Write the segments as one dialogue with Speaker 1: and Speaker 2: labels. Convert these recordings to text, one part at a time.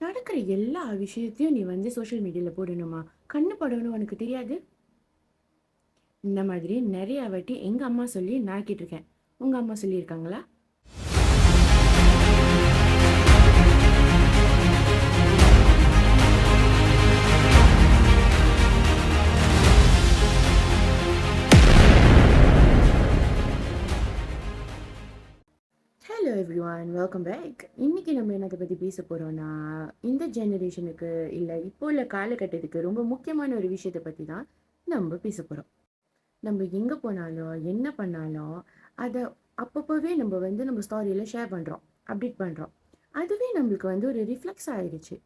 Speaker 1: நடக்கிற எல்லா விஷயத்தையும் நீ வந்து சோஷியல் மீடியால போடணுமா? கண்ணு படணும் உனக்கு தெரியாது? இந்த மாதிரி நெறைய வாட்டி எங்க அம்மா சொல்லி நான் கேட்டுருக்கேன். உங்க அம்மா சொல்லியிருக்காங்களா? Hello everyone, welcome back. இன்னைக்கு நம்ம என்னத்த பத்தி பேச போறோம்னா, இந்த ஜெனரேஷனுக்கு இல்ல இப்போ உள்ள காலகட்டத்துக்கு ரொம்ப முக்கியமான ஒரு விஷயத்த பத்தி தான் நம்ம பேச போறோம். நம்ம எங்க போனாலும், என்ன பண்ணாலும், அத அப்பப்பவே நம்ம வந்து நம்ம ஸ்டோரியில ஷேர் பண்றோம். அப்டேட் பண்றோம். அதுவே நம்மளுக்கு வந்து ஒரு ரிஃப்ளெக்ஸ் ஆயிடுச்சு.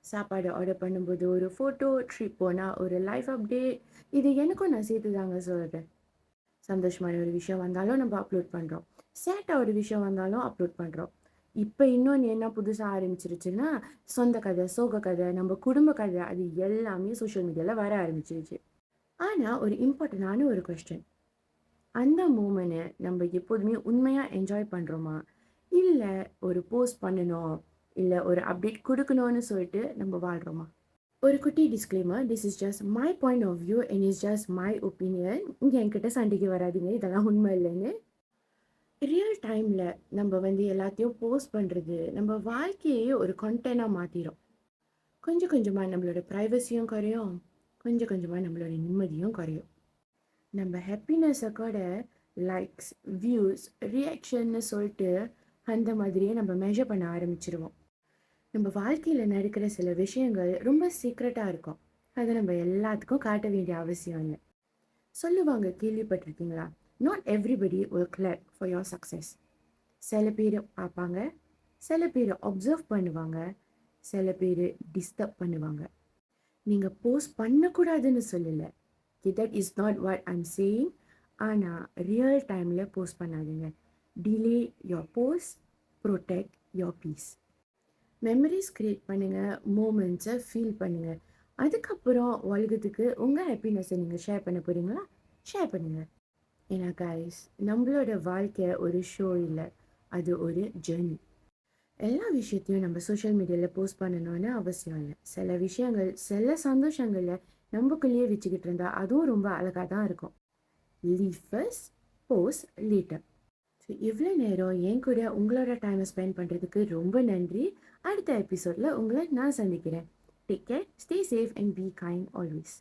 Speaker 1: சாப்பாடு ஆர்டர் பண்ணும்போது ஒரு ஃபோட்டோ, ட்ரிப் போனா ஒரு லைஃப் அப்டேட். இது எனக்கும் நான் சேர்த்து தாங்க சொல்றேன். சந்தோஷமான ஒரு விஷயம் வந்தாலும் நம்ம அப்லோட் பண்றோம். சேட்டா ஒரு விஷயம் வந்தாலும் அப்லோட் பண்றோம். இப்ப இன்னொன்னு என்ன புதுசா ஆரம்பிச்சிருச்சுன்னா, சொந்த கதை, சோக கதை, நம்ம குடும்ப கதை அது எல்லாமே சோஷியல் மீடியால வர ஆரம்பிச்சிருச்சு. ஆனா ஒரு இம்பார்ட்டன்டான ஒரு கொஸ்டின். அந்த மூமெண்ட்ட நம்ம எப்போதுமே உண்மையா என்ஜாய் பண்றோமா? இல்ல ஒரு போஸ்ட் பண்ணணும், இல்ல ஒரு அப்டேட் குடுக்கணும்னு சொல்லிட்டு நம்ம வாழ்றோமா? ஒரு குட்டி disclaimer. This is just my point of view and is just my opinion. இங்க என்கிட்ட சண்டைக்கு வராதீங்க. இதெல்லாம் உண்மை இல்லைன்னு. ரியல் டைம்ல நம்ம வந்து எல்லாத்தையும் போஸ்ட் பண்றது, நம்ம வாழ்க்கையே ஒரு கன்டென்ட்டா மாத்திரும். கொஞ்சம் கொஞ்சமா நம்மளோட பிரைவசியும் குறையும். கொஞ்சம் கொஞ்சமா நம்மளோட நிம்மதியும் குறையும். நம்ம ஹாப்பினஸை கூட லைக்ஸ், வியூஸ், ரியாக்ஷன்னு சொல்லிட்டு அந்த மாதிரியே நம்ம மெஷர் பண்ண ஆரம்பிச்சிருவோம். நம்ம வாழ்க்கையில் நடக்கிற சில விஷயங்கள் ரொம்ப சீக்ரெட்டாக இருக்கும். அதை நம்ம எல்லாத்துக்கும் காட்ட வேண்டிய அவசியம் இல்லை. சொல்லுவாங்க, கேள்விப்பட்டிருக்கீங்களா? Not everybody will clap for your success. சில பேர் பார்ப்பாங்க, சில பேர் அப்சர்வ் பண்ணுவாங்க, சில பேர் டிஸ்டர்ப் பண்ணுவாங்க. நீங்கள் போஸ்ட் பண்ணக்கூடாதுன்னு சொல்லலை. That is not what I'm saying. ஆனால் ரியல் டைமில் போஸ்ட் பண்ணாதீங்க. Delay your post, protect your peace. Memories create பண்ணுங்கள், மூமெண்ட்ஸை ஃபீல் பண்ணுங்கள். அதுக்கப்புறம் உலகத்துக்கு உங்கள் ஹாப்பினஸை நீங்கள் ஷேர் பண்ண போகிறீங்களா? ஷேர் பண்ணுங்கள். ஏன்னா கைஸ், நம்மளோட வாழ்க்கை ஒரு ஷோ இல்லை, அது ஒரு ஜேர்னி. எல்லா விஷயத்தையும் நம்ம சோஷியல் மீடியாவில் போஸ்ட் பண்ணணும்னு அவசியம் இல்லை. சில விஷயங்கள், சில சந்தோஷங்களை நமக்குள்ளேயே வச்சுக்கிட்டு இருந்தா அதுவும் ரொம்ப அழகாக தான் இருக்கும். Leave first, post later. So இவ்வளோ நேரம் என் கூட உங்களோட டைமை ஸ்பெண்ட் பண்ணுறதுக்கு ரொம்ப நன்றி. அடுத்த எபிசோடில் உங்களை நான் சந்திக்கிறேன். Take care, stay safe and be kind always.